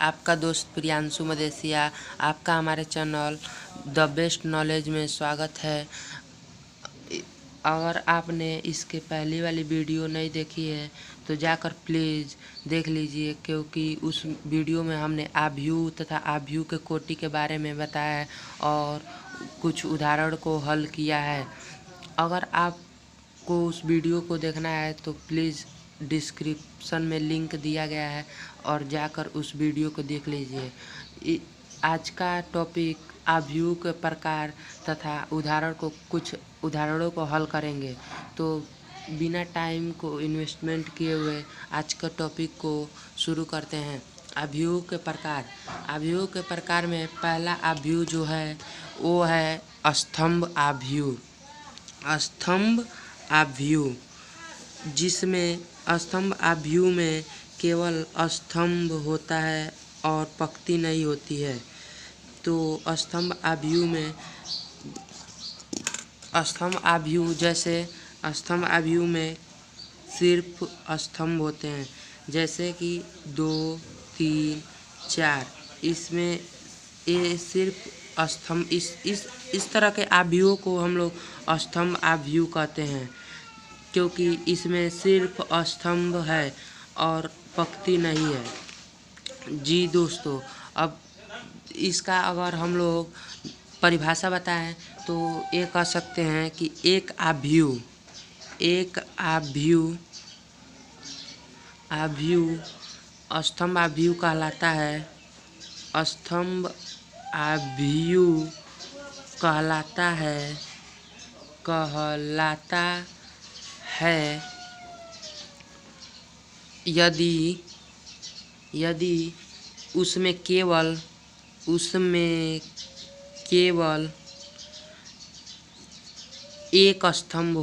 आपका दोस्त प्रियांशु मदेशिया। आपका हमारे चैनल द बेस्ट नॉलेज में स्वागत है। अगर आपने इसके पहली वाली वीडियो नहीं देखी है तो जाकर प्लीज़ देख लीजिए, क्योंकि उस वीडियो में हमने आव्यूह तथा आव्यूह के कोटि के बारे में बताया है और कुछ उदाहरण को हल किया है। अगर आपको उस वीडियो को देखना है तो प्लीज़ डिस्क्रिप्शन में लिंक दिया गया है और जाकर उस वीडियो को देख लीजिए। आज का टॉपिक आव्यूह के प्रकार तथा कुछ उदाहरणों को हल करेंगे। तो बिना टाइम को इन्वेस्टमेंट किए हुए आज का टॉपिक को शुरू करते हैं। आव्यूह के प्रकार। आव्यूह के प्रकार में पहला आव्यूह जो है वो है स्तंभ आव्यूह। स्तंभ आव्यूह, जिसमें स्तंभ आव्यूह में केवल स्तंभ होता है और पंक्ति नहीं होती है। तो स्तंभ आव्यूह में सिर्फ स्तंभ होते हैं, जैसे कि 2, 3, 4। इसमें ये सिर्फ स्तंभ, इस तरह के आव्यूह को हम लोग स्तंभ आव्यूह कहते हैं, क्योंकि इसमें सिर्फ स्तंभ है और पंक्ति नहीं है। जी दोस्तों, अब इसका अगर हम लोग परिभाषा बताएं तो ये कह सकते हैं कि एक आव्यूह स्तंभ आव्यूह कहलाता है। स्तंभ आव्यूह कहलाता है यदि उसमें केवल एक स्तंभ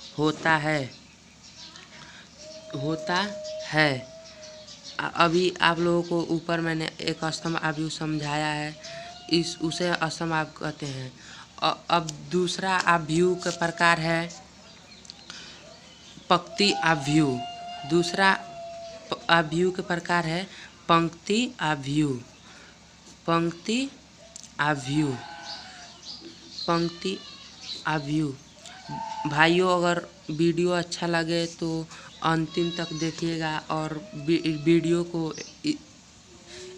होता है। अभी आप लोगों को ऊपर मैंने एक स्तंभ आव्यूह समझाया है, उसे स्तंभ आव्यूह कहते हैं। अब दूसरा आव्यूह का प्रकार है पंक्ति आव्यूह। दूसरा आव्यूह के प्रकार है पंक्ति आव्यूह। भाइयों, अगर वीडियो अच्छा लगे तो अंतिम तक देखिएगा और वीडियो को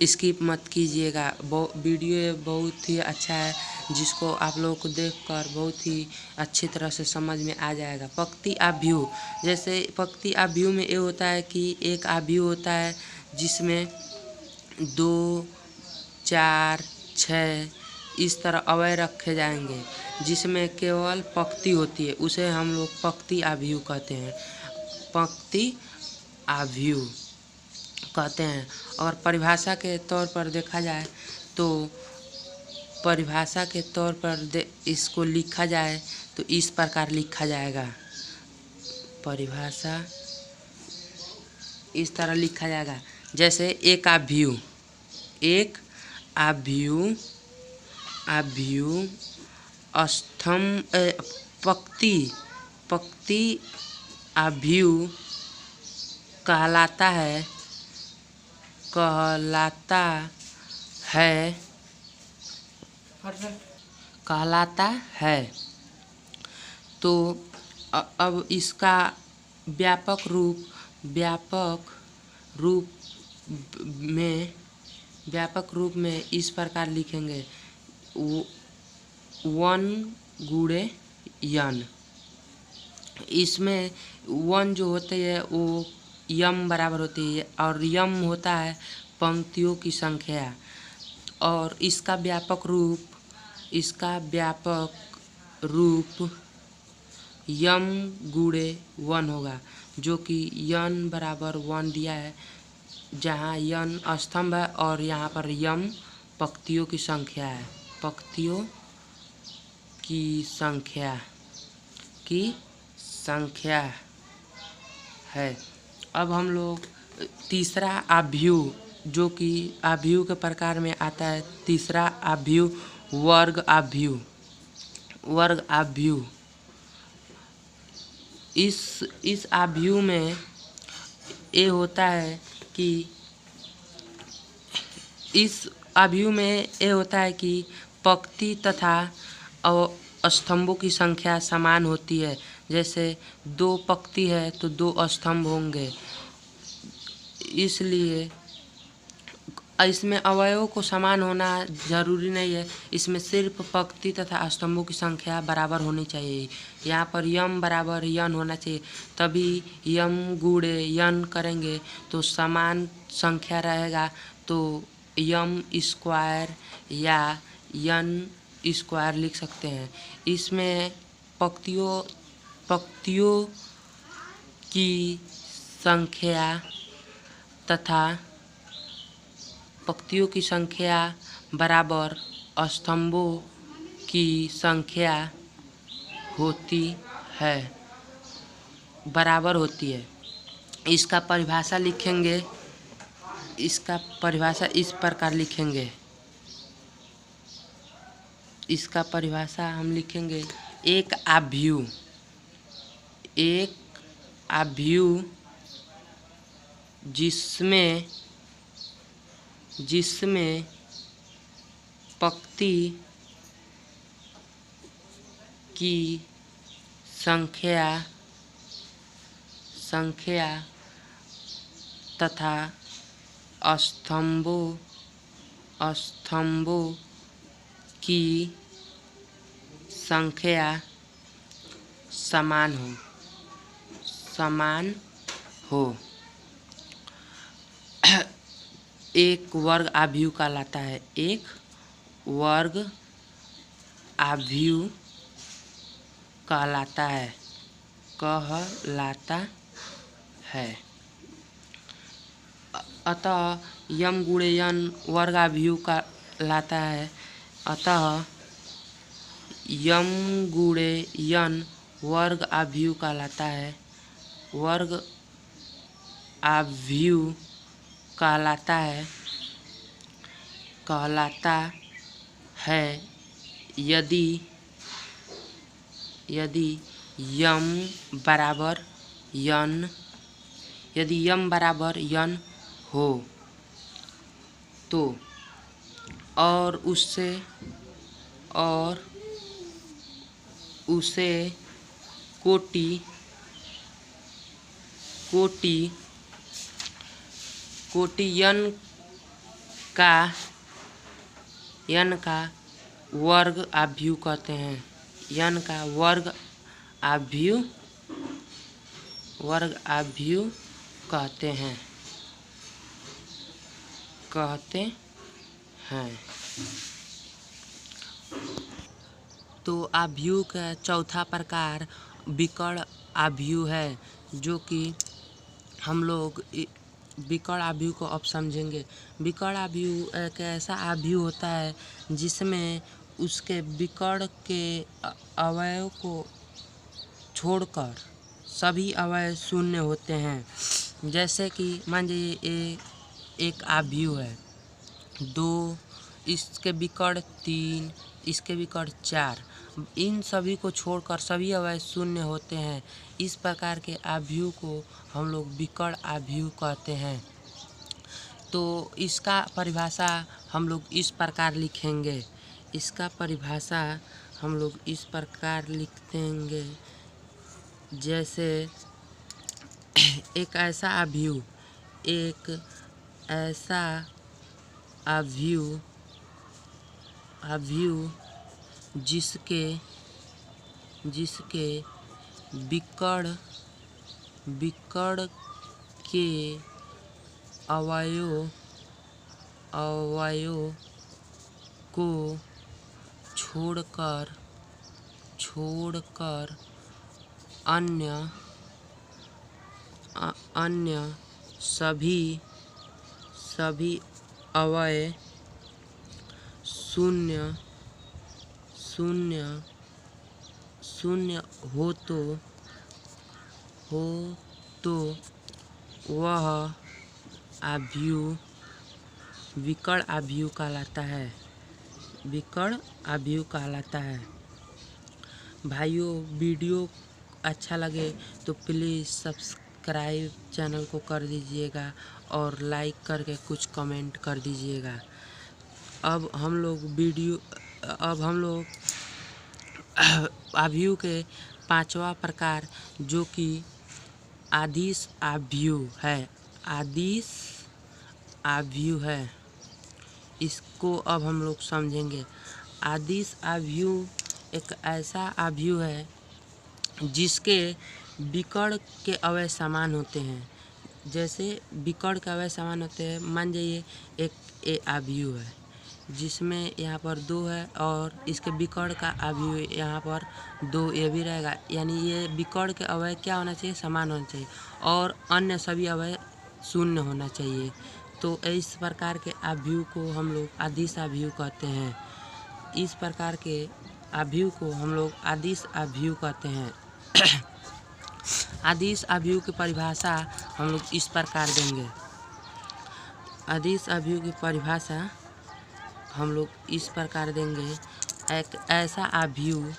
स्किप मत कीजिएगा। वीडियो बहुत ही अच्छा है, जिसको आप लोगों को देखकर बहुत ही अच्छी तरह से समझ में आ जाएगा। पंक्ति आव्यूह, जैसे पंक्ति आव्यूह में ये होता है कि एक आव्यूह होता है जिसमें 2, 4, 6 इस तरह अवयव रखे जाएंगे, जिसमें केवल पंक्ति होती है। उसे हम लोग पंक्ति आव्यूह कहते हैं। पंक्ति आव्यूह कहते हैं। और परिभाषा के तौर पर देखा जाए तो इसको लिखा जाए तो इस प्रकार लिखा जाएगा। परिभाषा इस तरह लिखा जाएगा, जैसे एक आव्यूह स्तंभ पंक्ति आव्यूह कहलाता है। तो अब इसका व्यापक रूप में इस प्रकार लिखेंगे 1 गुणे n। इसमें 1 जो होती है वो यम बराबर होती है और यम होता है पंक्तियों की संख्या। और इसका व्यापक रूप यम गुणे 1 होगा, जो कि n बराबर 1 दिया है, जहाँ n स्तंभ है और यहाँ पर यम पंक्तियों की संख्या है। पंक्तियों की संख्या है। अब हम लोग तीसरा आव्यूह, जो कि आव्यूह के प्रकार में आता है, तीसरा आव्यूह वर्ग आव्यूह। इस आव्यूह में ये होता है कि इस अवयव में ये होता है कि पंक्ति तथा स्तंभों की संख्या समान होती है। जैसे 2 पंक्ति है तो 2 स्तंभ होंगे, इसलिए इसमें अवयवों को समान होना जरूरी नहीं है। इसमें सिर्फ पंक्ति तथा स्तंभों की संख्या बराबर होनी चाहिए। यहाँ पर यम बराबर यन होना चाहिए, तभी यम गुणे यन करेंगे तो समान संख्या रहेगा, तो यम स्क्वायर या यन स्क्वायर लिख सकते हैं। इसमें पंक्तियों की संख्या तथा पंक्तियों की संख्या बराबर स्तंभों की संख्या होती है, बराबर होती है। इसका परिभाषा लिखेंगे, इसका परिभाषा इस प्रकार लिखेंगे। इसका परिभाषा हम लिखेंगे, एक आव्यूह जिसमें पंक्ति की संख्या तथा स्तंभों की संख्या समान हो एक वर्ग आव्यूह कहलाता है। एक वर्ग आव्यूह कहलाता है। अतः यम गुणे यन वर्ग आव्यूह कहलाता है। अतः यम गुणे यन वर्ग आव्यूह कहलाता है। वर्ग आव्यूह कहलाता है यदि यम बराबर यन हो तो, और उसे कोटि यन का वर्ग आव्यूह कहते हैं। यन का वर्ग आव्यूह कहते हैं। तो आव्यूह का चौथा प्रकार विकर्ण आव्यूह है, जो कि हम लोग विकर्ण आव्यूह को अब समझेंगे। विकर्ण आव्यूह एक ऐसा आव्यूह होता है जिसमें उसके विकर्ण के अवयव को छोड़कर सभी अवयव शून्य होते हैं। जैसे कि मान लीजिए ये एक आव्यूह है, 2, इसके विकर्ण 3, इसके विकर्ण 4, इन सभी को छोड़कर सभी अवयव शून्य होते हैं। इस प्रकार के आव्यूह को हम लोग विकर्ण आव्यूह कहते हैं। तो इसका परिभाषा हम लोग इस प्रकार लिखेंगे। इसका परिभाषा हम लोग इस प्रकार लिख देंगे, जैसे एक ऐसा आव्यूह जिसके विकर्ण के अवयव को छोड़कर अन्य सभी अवयव शून्य हो तो वह आव्यूह विकर्ण आव्यूह कहलाता है। भाइयों, वीडियो अच्छा लगे तो प्लीज़ सब्सक्राइब सब्सक्राइब चैनल को कर दीजिएगा और लाइक करके कुछ कमेंट कर दीजिएगा। अब हम लोग आव्यूह के 5वां प्रकार जो कि आदिश आव्यूह है, इसको अब हम लोग समझेंगे। आदिश आव्यूह एक ऐसा आव्यूह है जिसके विकर्ण के अवयव समान होते हैं। जैसे विकर्ण के अवयव समान होते हैं, मान जाइए एक आव्यूह है जिसमें यहाँ पर 2 है और इसके विकर्ण का आव्यूह यहाँ पर 2 ये भी रहेगा, यानी ये विकर्ण के अवयव क्या होना चाहिए, समान होना चाहिए और अन्य सभी अवयव शून्य होना चाहिए। तो इस प्रकार के आव्यूह को हम लोग आदिश आव्यूह कहते हैं। इस प्रकार के आव्यूह को हम लोग आदिश आव्यूह कहते हैं। आदिश आव्यूह की परिभाषा हम लोग इस प्रकार देंगे। आदिश आव्यूह की परिभाषा हम लोग इस प्रकार देंगे। एक ऐसा आव्यूह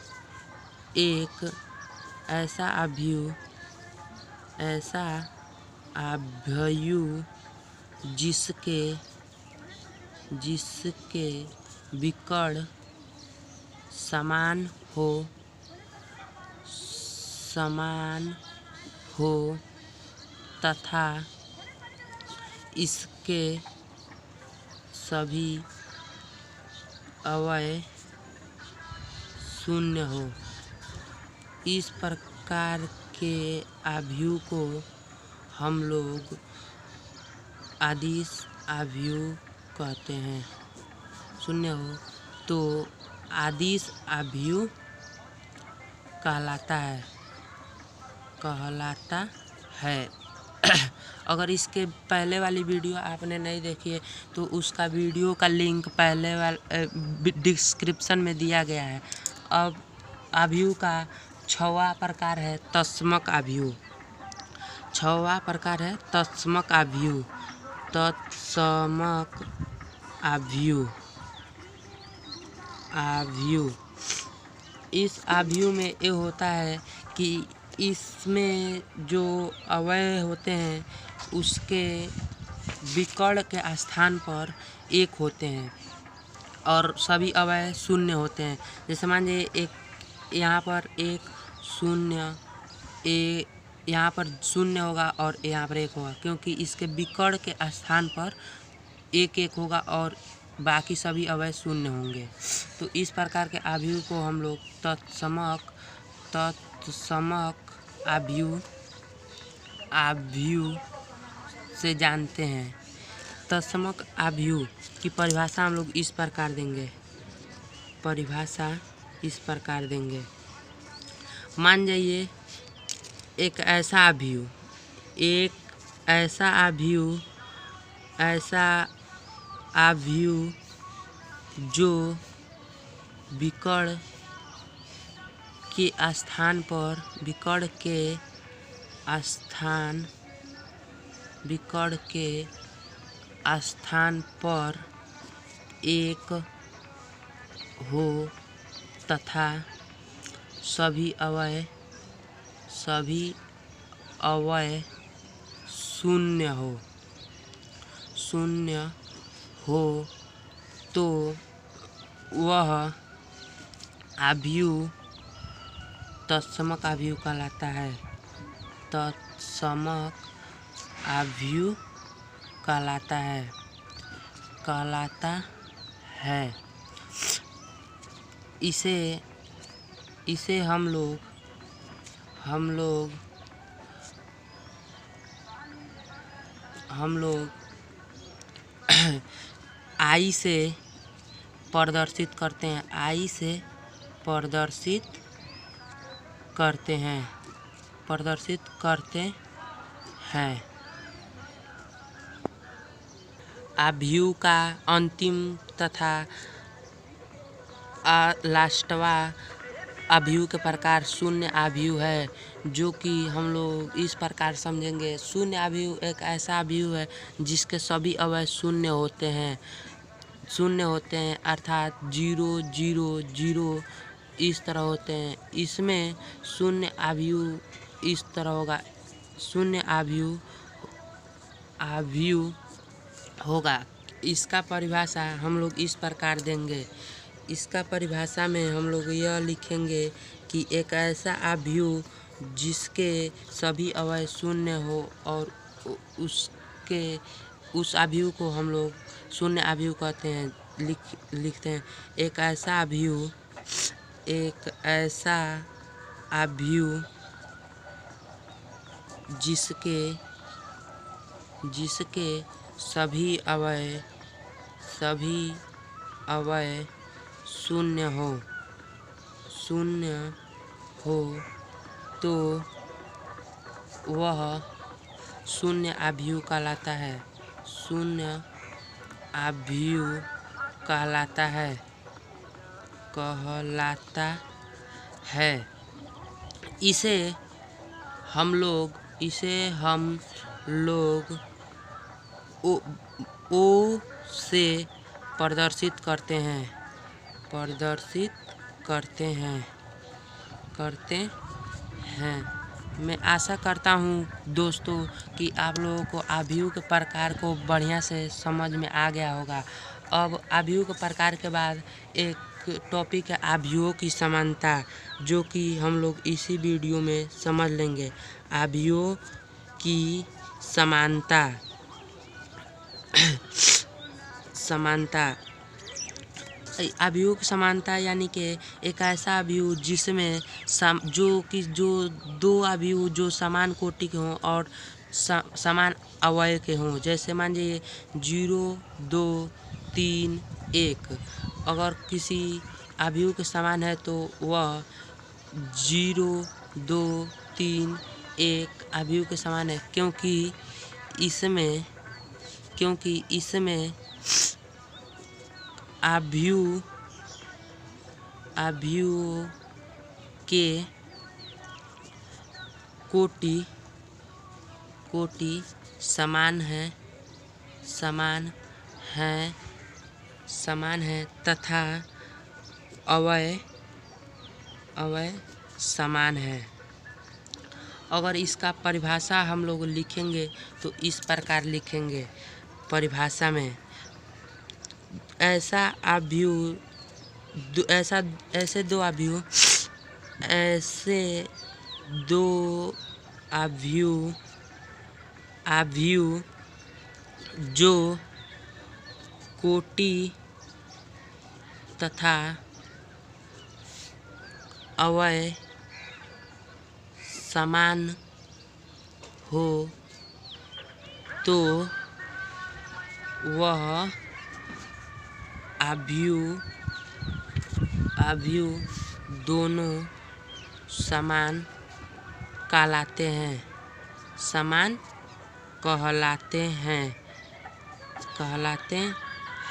जिसके विकर्ण समान हो तथा इसके सभी अवयव शून्य हो। इस प्रकार के आव्यूह को हम लोग आदिश आव्यूह कहते हैं। शून्य हो तो आदिश आव्यूह कहलाता है। अगर इसके पहले वाली वीडियो आपने नहीं देखी है तो उसका वीडियो का लिंक पहले वाले डिस्क्रिप्शन में दिया गया है। अब आव्यूह का 6वां प्रकार है तत्समक आव्यूह। 6वां प्रकार है तत्समक आव्यूह। इस आव्यूह में ये होता है कि इसमें जो अवयव होते हैं उसके विकर्ण के स्थान पर 1 होते हैं और सभी अवयव शून्य होते हैं। जैसे मान लीजिए एक यहाँ पर 1 0 यहाँ पर 0 होगा और यहाँ पर 1 होगा, क्योंकि इसके विकर्ण के स्थान पर 1 होगा और बाकी सभी अवयव शून्य होंगे। तो इस प्रकार के आव्यूह को हम लोग तत्समक आव्यूह से जानते हैं। तत्समक आव्यूह की परिभाषा हम लोग इस प्रकार देंगे। मान जाइए एक ऐसा आव्यूह जो विकर्ण के स्थान पर 1 हो तथा सभी अवयव शून्य हो तो वह आव्यूह तत्समक आव्यूह कहलाता है। तत्समक आव्यूह कहलाता है। इसे हम लोग आई से प्रदर्शित करते हैं। आव्यूह का अंतिम तथा लास्टवा आव्यूह के प्रकार शून्य आव्यूह है, जो कि हम लोग इस प्रकार समझेंगे। शून्य आव्यूह एक ऐसा आव्यूह है जिसके सभी अवयव शून्य होते हैं, अर्थात 0 0 0 इस तरह होते हैं। इसमें शून्य आव्यूह इस तरह होगा शून्य आव्यूह होगा। इसका परिभाषा हम लोग इस प्रकार देंगे। इसका परिभाषा में हम लोग यह लिखेंगे कि एक ऐसा आव्यूह जिसके सभी अवयव शून्य हो और उस आव्यूह को हम लोग शून्य आव्यूह कहते हैं। लिखते हैं एक ऐसा आव्यूह जिसके सभी अवयव शून्य हो तो वह शून्य आव्यूह कहलाता है। शून्य आव्यूह कहलाता है। इसे हम लोग ओ से प्रदर्शित करते हैं। मैं आशा करता हूँ दोस्तों कि आप लोगों को आव्यूह के प्रकार को बढ़िया से समझ में आ गया होगा। अब आव्यूह के प्रकार के बाद एक टॉपिक है आव्यूहों की समानता, जो कि हम लोग इसी वीडियो में समझ लेंगे। आव्यूहों की समानता आव्यूह की समानता यानी कि एक ऐसा आव्यूह जिसमें जो दो आव्यूह जो समान कोटि के हों और समान अवयव के हों। जैसे मान लीजिए 0, 2, 3, 1 अगर किसी आव्यूह के समान है तो वह 0, 2, 3, 1 आव्यूह के समान है, क्योंकि इसमें आव्यूह के कोटि समान है तथा अवयव समान है। अगर इसका परिभाषा हम लोग लिखेंगे तो इस प्रकार लिखेंगे परिभाषा में। ऐसे दो आव्यूह जो कोटि तथा अवयव समान हो तो वह आव्यूह दोनों समान कहलाते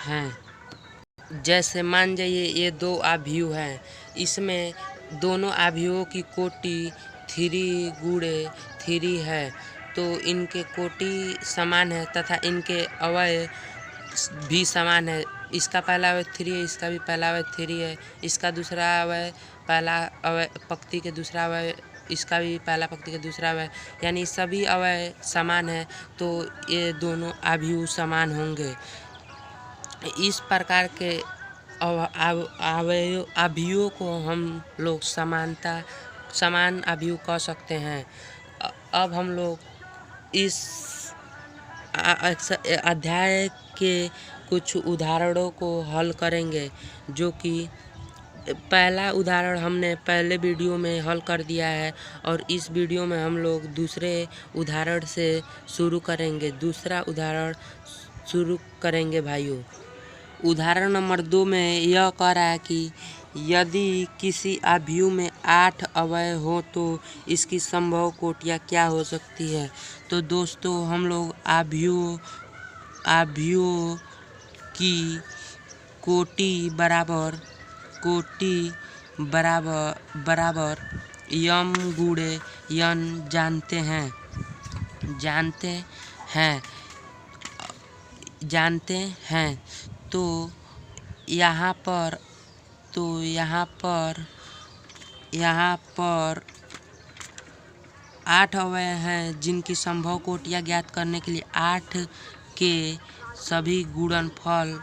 हैं। जैसे मान जाइए ये दो आव्यूह हैं, इसमें दोनों आव्यूहों की कोटि 3 × 3 है, तो इनके कोटि समान है तथा इनके अवयव भी समान है। इसका पहला अवयव 3 है, इसका भी पहला अवयव 3 है, इसका दूसरा अवयव पहला अवयव पंक्ति के दूसरा अवयव, इसका भी पहला पंक्ति के दूसरा अवयव, यानी सभी अवयव समान है तो ये दोनों आव्यूह समान होंगे। इस प्रकार के आव्यूहों को हम लोग समान आव्यूह कह सकते हैं। अब हम लोग इस अध्याय के कुछ उदाहरणों को हल करेंगे, जो कि पहला उदाहरण हमने पहले वीडियो में हल कर दिया है और इस वीडियो में हम लोग दूसरे उदाहरण से शुरू करेंगे। दूसरा उदाहरण शुरू करेंगे भाइयों। उदाहरण नंबर 2 में यह कह रहा है कि यदि किसी आव्यूह में 8 अवयव हो तो इसकी संभव कोटियाँ क्या हो सकती है। तो दोस्तों हम लोग आव्यूह की कोटि बराबर m × n जानते हैं। तो यहाँ पर 8 अवयव हैं जिनकी संभव कोटियाँ ज्ञात करने के लिए 8 के सभी गुणनफल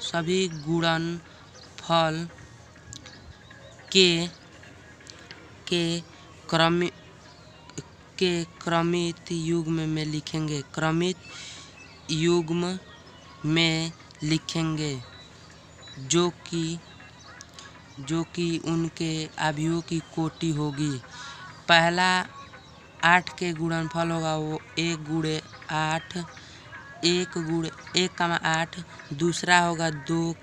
के क्रमित युग्म में लिखेंगे जो कि उनके अवयवों की कोटि होगी। पहला 8 के गुणनफल होगा वो 1 × 8, दूसरा होगा 2,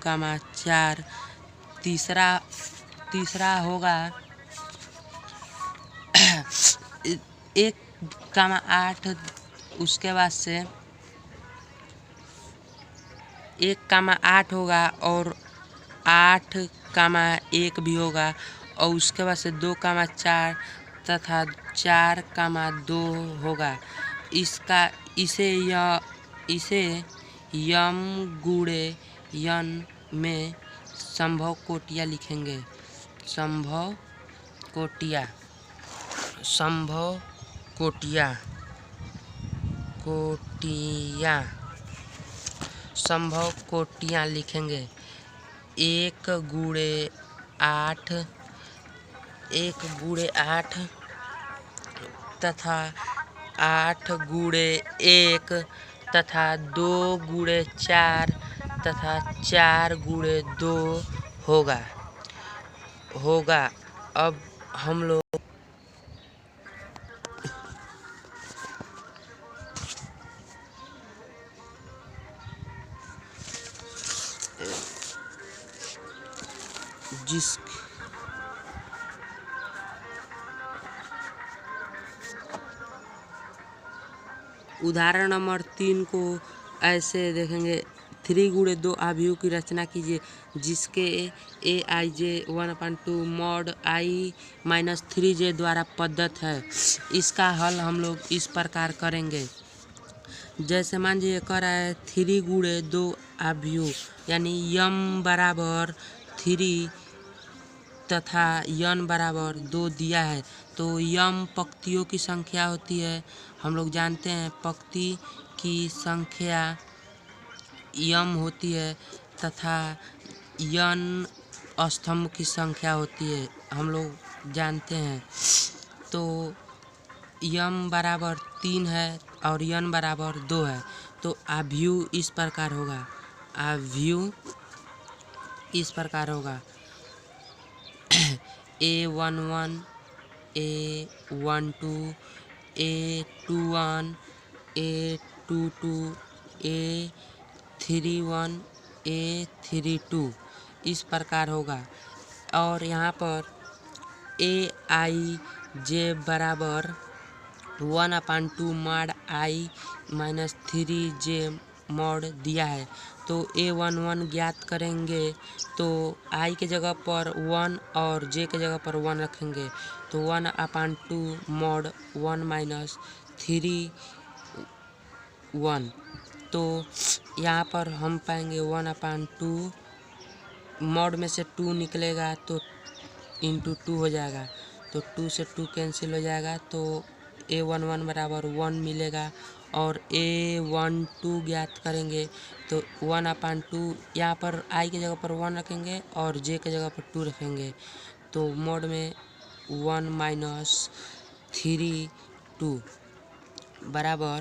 4, तीसरा होगा 1, 8, उसके बाद से 1, 8 होगा और 8, 1 भी होगा और उसके बाद से 2, 4 तथा 4, 2 होगा। इसे यम गुणे यन में संभव कोटियाँ लिखेंगे। संभव कोटियाँ लिखेंगे। 1 गुणे 8 तथा 8 गुणे 1 तथा 2 गुणे 4 तथा 4 गुणे 2 होगा। अब हम लोग उदाहरण नंबर 3 को ऐसे देखेंगे। 3 गुणे 2 अवयवों की रचना कीजिए जिसके aij 1/2 mod i - 3j द्वारा प्रदत्त है। इसका हल हम लोग इस प्रकार करेंगे। जैसे मान लीजिए कह रहा है 3 गुणे 2 अवयव यानी यम बराबर 3 तथा यन बराबर 2 दिया है तो यम पंक्तियों की संख्या होती है। हम लोग जानते हैं पंक्ति की संख्या यम होती है तथा यन स्तंभ की संख्या होती है, हम लोग जानते हैं। तो यम बराबर 3 है और यन बराबर 2 है तो अवयव इस प्रकार होगा। A11 A12 A21 A22 A31 A32 इस प्रकार होगा। और यहाँ पर aij बराबर 1/2 mod i - 3j mod दिया है तो A11 ज्ञात करेंगे तो i के जगह पर 1 और j के जगह पर 1 रखेंगे तो 1/2 mod 1 - 3 1। तो यहाँ पर हम पाएंगे 1/2 mod में से 2 निकलेगा तो इंटू 2 हो जाएगा तो 2 से 2 कैंसिल हो जाएगा तो A11 बराबर 1 मिलेगा। और A12 ज्ञात करेंगे तो 1/2 यहाँ पर i की जगह पर 1 रखेंगे और j की जगह पर 2 रखेंगे तो मोड में 1 - 3 2 बराबर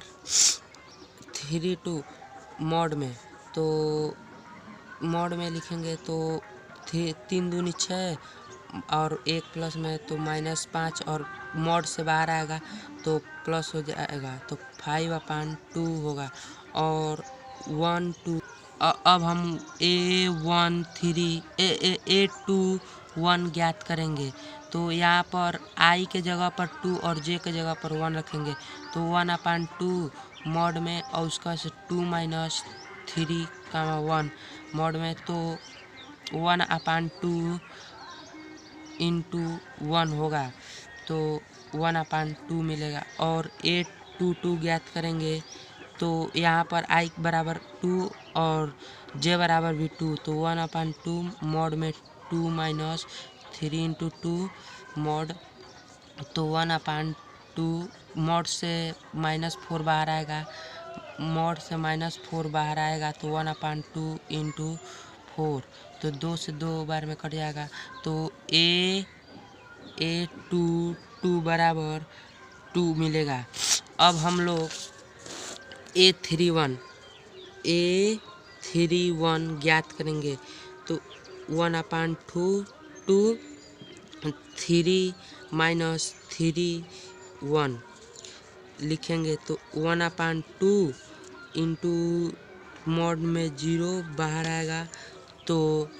3 2 मोड में तो मोड में लिखेंगे तो 3 दूनी 6 और 1 प्लस में तो -5 और मोड से बाहर आएगा तो प्लस हो जाएगा तो 5/2 होगा। और 1 2 अब हम A21 ज्ञात करेंगे तो यहाँ पर i के जगह पर 2 और j के जगह पर 1 रखेंगे तो 1/2 मोड में और उसका से 2 - 3, 1 मोड में तो 1/2 इंटू 1 होगा तो 1/2 मिलेगा। और A22 ज्ञात करेंगे तो यहाँ पर i बराबर 2 और j बराबर भी 2 तो 1/2 मोड में 2 - 3 इंटू 2 मोड तो 1/2 मॉड से -4 बाहर आएगा, मॉड से -4 बाहर आएगा तो 1/2 इंटू 4, तो 2 से 2 बार में कट जाएगा। तो टू बराबर 2 मिलेगा। अब हम लोग A31 ज्ञात करेंगे। तो 1/2 2 3 माइनस 3 1 लिखेंगे। तो 1/2 इंटू मॉड में 0 बाहर आएगा तो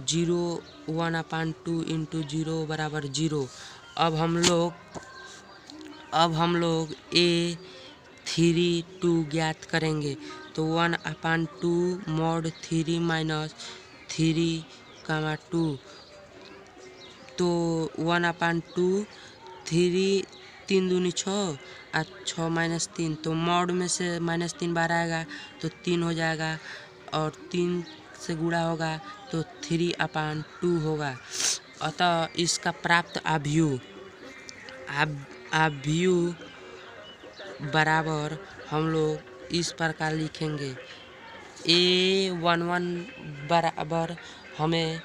0 1/2 इंटू 0 बराबर 0। अब हम लोग A32 ज्ञात करेंगे। तो 1/2 मॉड 3 माइनस 3 2, तो 1/2 3 दूनी 6 और 6 माइनस 3, तो मॉड में से -3 बाहर आएगा तो 3 हो जाएगा और 3 से गुणा होगा तो 3/2 होगा। अतः इसका प्राप्त आव्यूह बराबर हम लोग इस प्रकार लिखेंगे। A11 बराबर हमें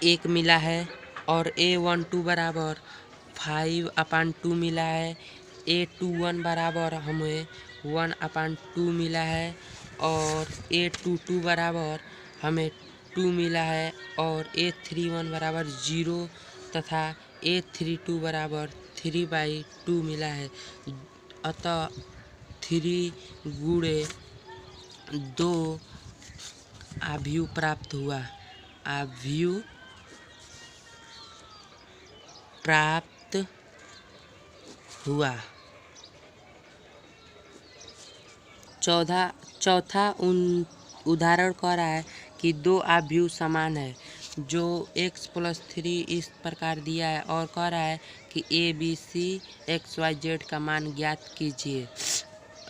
1 मिला है और A12 बराबर 5/2 मिला है। A21 बराबर हमें 1/2 मिला है और A22 बराबर हमें 2 मिला है और A31 बराबर 0 तथा A32 बराबर 3/2 मिला है। अतः 3 गुणे 2 आव्यूह प्राप्त हुआ। आव्यूह प्राप्त हुआ। चौथा उदाहरण कह रहा है कि 2 आव्यूह समान है जो x+3 इस प्रकार दिया है और कह रहा है कि ABC XYZ का मान ज्ञात कीजिए।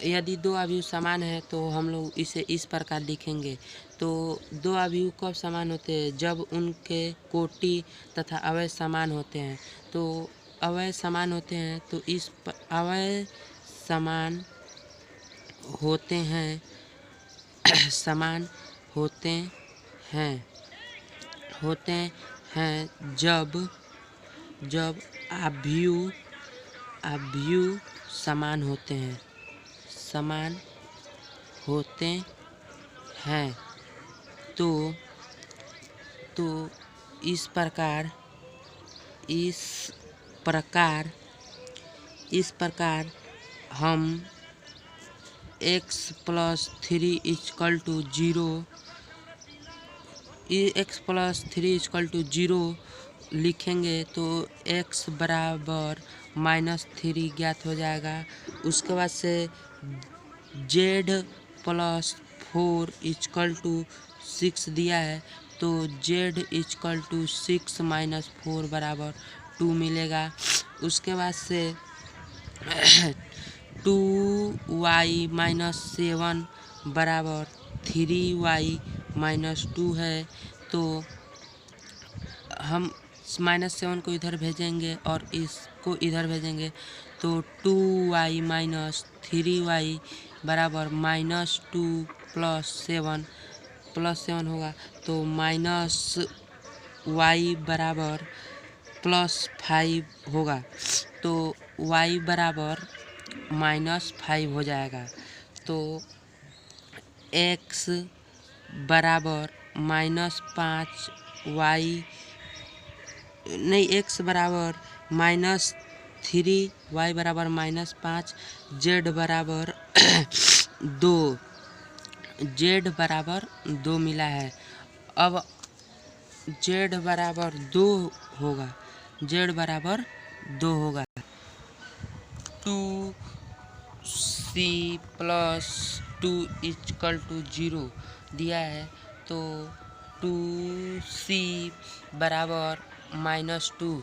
यदि 2 आव्यूह समान है तो हम लोग इसे इस प्रकार लिखेंगे। तो 2 आव्यूह कब समान होते हैं? जब उनके कोटि तथा अवयव समान होते हैं। तो अवयव समान होते हैं तो अवयव समान होते हैं समान होते हैं जब आव्यूह समान होते हैं। तो इस प्रकार हम x+3 = 0 लिखेंगे तो x बराबर -3 ज्ञात हो जाएगा। उसके बाद से z+4 = 6 दिया है तो z = 6 - 4 बराबर 2 मिलेगा। उसके बाद से 2y - 7 बराबर 3y - 2 है। तो हम -7 को इधर भेजेंगे और इसको इधर भेजेंगे तो 2y - 3y बराबर -2 + 7 होगा। तो -y बराबर +5 होगा। तो y बराबर -5 हो जाएगा। तो x बराबर x बराबर -3 y बराबर -5 z बराबर 2 मिला है। अब z बराबर 2 होगा। 2c + 2 = 0 दिया है तो 2c बराबर -2,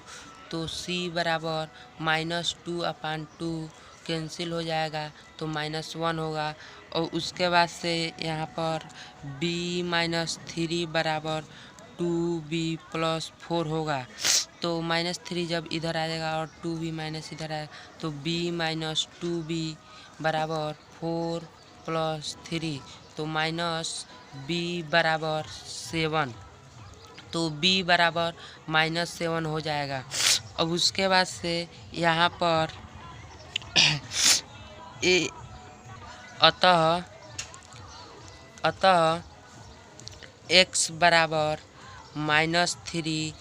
तो c बराबर -2/2 कैंसिल हो जाएगा तो -1 होगा। और उसके बाद से यहाँ पर b - 3 बराबर 2b+4 होगा। तो -3 जब इधर आ जाएगा और 2b माइनस इधर आए तो b माइनस 2b बराबर 4+3, तो -b बराबर 7, तो b बराबर -7 हो जाएगा। अब उसके बाद से यहाँ पर अतः x बराबर -3,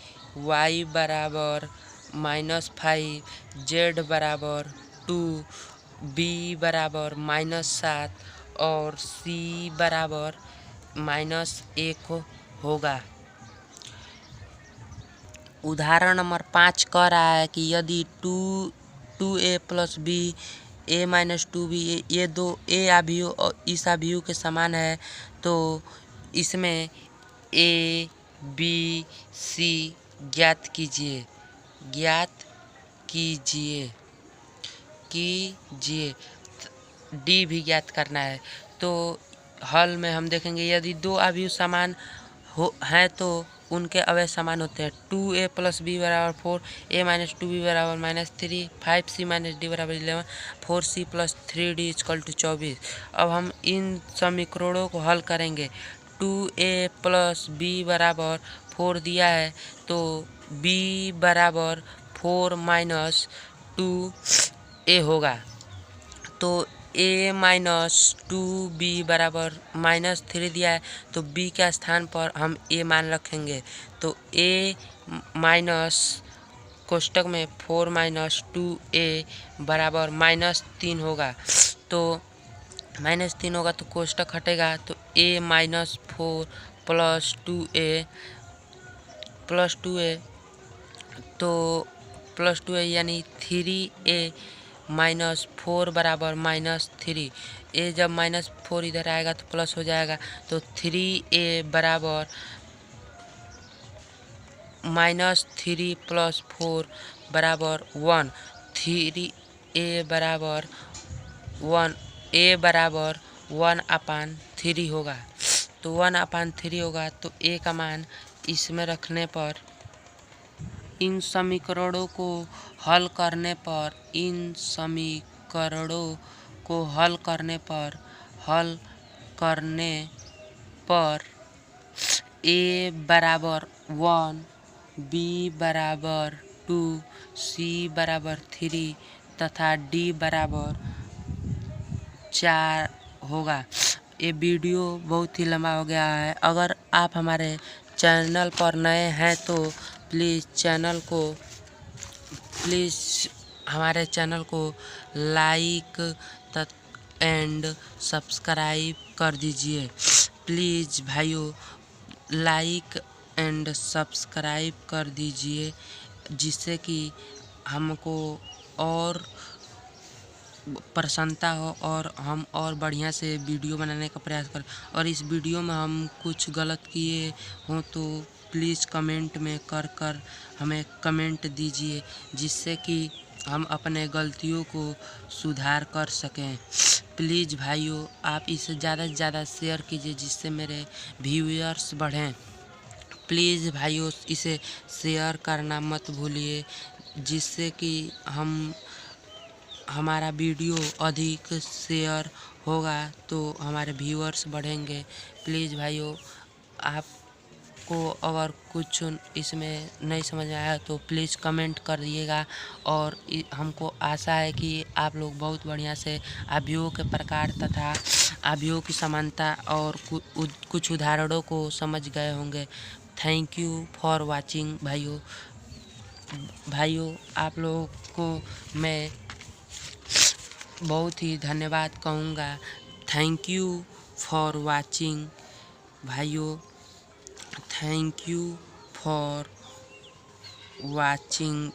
y बराबर -5, z बराबर 2, b बराबर -7 और c बराबर -1 होगा। उदाहरण नंबर 5 कह रहा है कि यदि 2a + b a - 2b ये दो a अवयव और इस अवयव के समान है, तो इसमें a b c ज्ञात कीजिए d भी ज्ञात करना है। तो हल में हम देखेंगे यदि दो अवयव समान हैं तो उनके अवयव समान होते हैं। 2a + b बराबर 4, a - 2b बराबर -3, 5c - d बराबर 11, 4c + 3d = 24। अब हम इन समीकरणों को हल करेंगे। 2a + b बराबर 4 दिया है, तो b बराबर 4 - 2a होगा। तो a - 2b बराबर -3 दिया है, तो b के स्थान पर हम a मान रखेंगे। तो a माइनस कोष्टक में 4 - 2a बराबर -3 होगा। तो -3 होगा तो कोष्टक हटेगा, तो a - 4 + 2a तो +2a यानी 3a - 4 बराबर -3। a जब -4 इधर आएगा तो प्लस हो जाएगा, तो 3a बराबर -3 + 4 बराबर 1। 3a बराबर 1, a बराबर 1/3 होगा। तो 1/3 होगा, तो a का मान इसमें रखने पर इन समीकरणों को हल करने पर a बराबर 1, b बराबर 2, c बराबर 3 तथा d बराबर 4 होगा। ये वीडियो बहुत ही लंबा हो गया है। अगर आप हमारे चैनल पर नए हैं तो प्लीज़ हमारे चैनल को लाइक एंड सब्सक्राइब कर दीजिए। प्लीज़ भाइयों लाइक एंड सब्सक्राइब कर दीजिए, जिससे कि हमको और प्रसन्नता हो और हम और बढ़िया से वीडियो बनाने का प्रयास करें। और इस वीडियो में हम कुछ गलत किए हों तो प्लीज़ कमेंट में कर हमें कमेंट दीजिए, जिससे कि हम अपने गलतियों को सुधार कर सकें। प्लीज़ भाइयों आप इसे ज़्यादा से ज़्यादा शेयर कीजिए, जिससे मेरे व्यूअर्स बढ़ें। प्लीज़ भाइयों इसे शेयर करना मत भूलिए, जिससे कि हमारा वीडियो अधिक शेयर होगा तो हमारे व्यूअर्स बढ़ेंगे। प्लीज़ भाइयों आपको अगर कुछ इसमें नहीं समझ आया तो प्लीज़ कमेंट कर दिएगा। और हमको आशा है कि आप लोग बहुत बढ़िया से अवयवों के प्रकार तथा अवयवों की समानता और कुछ उदाहरणों को समझ गए होंगे। थैंक यू फॉर वाचिंग भाइयों आप लोगों को मैं बहुत ही धन्यवाद कहूँगा। थैंक यू फॉर वाचिंग भाइयों, थैंक यू फॉर वाचिंग।